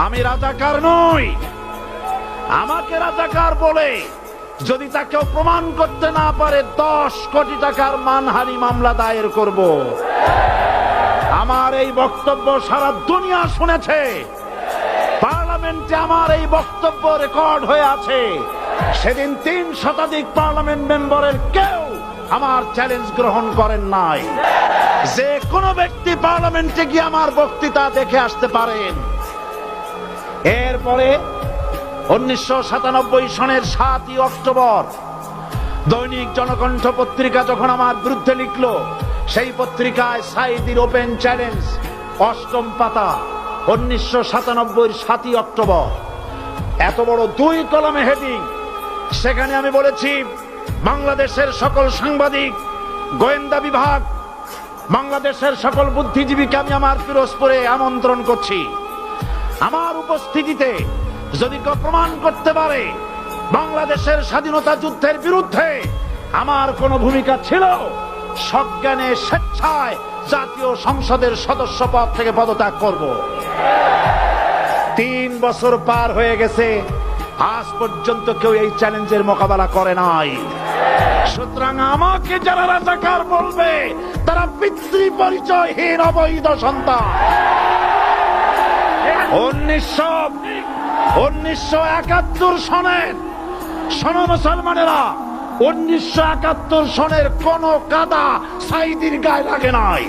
আমি রাজাকার নই। আমাকে রাজাকার বলে যদি তাকেও প্রমাণ করতে না পারে 10 কোটি টাকার মানহানি মামলা দায়ের করব। আমার এই বক্তব্য সারা দুনিয়া শুনেছে। পার্লামেন্টে আমার এই বক্তব্য রেকর্ড হয়ে আছে। সেদিন 3 শতাধিক পার্লামেন্ট মেম্বারের কেউ আমার চ্যালেঞ্জ গ্রহণ করেন নাই। যে কোনো ব্যক্তি পার্লামেন্টে গিয়ে আমার বক্তৃতা দেখে আসতে পারেন। এরপরে 1997 সনের 7ই অক্টোবর দৈনিক জনকণ্ঠ পত্রিকা যখন আমার বিরুদ্ধে লিখলো, সেই পত্রিকায় সাঈদীর ওপেন চ্যালেঞ্জ 8ম পাতা 1997 7ই অক্টোবর, এত বড় 2 কলমে হেডিং। সেখানে আমি বলেছি, বাংলাদেশের সকল সাংবাদিক, গোয়েন্দা বিভাগ, বাংলাদেশের সকল বুদ্ধিজীবীকে আমি আমার পিরোজপুরে আমন্ত্রণ করছি। আমার উপস্থিতিতে যদি কেউ প্রমাণ করতে পারে বাংলাদেশের স্বাধীনতা যুদ্ধের বিরুদ্ধে আমার কোনো ভূমিকা ছিল, সজ্ঞানে স্বেচ্ছায় জাতীয় সংসদের সদস্য পদ থেকে পদত্যাগ করব। 3 বছর পার হয়ে গেছে, আজ পর্যন্ত কেউ এই চ্যালেঞ্জের মোকাবেলা করে নাই। সুতরাং আমাকে যারা রাজাকার বলবে তারা পিতৃ পরিচয়হীন অবৈধ সন্তান। 1971 সনের, শোনো মুসলমানেরা, 1971 সনের কোন কাদা সাঈদীর গায়ে লাগে নাই।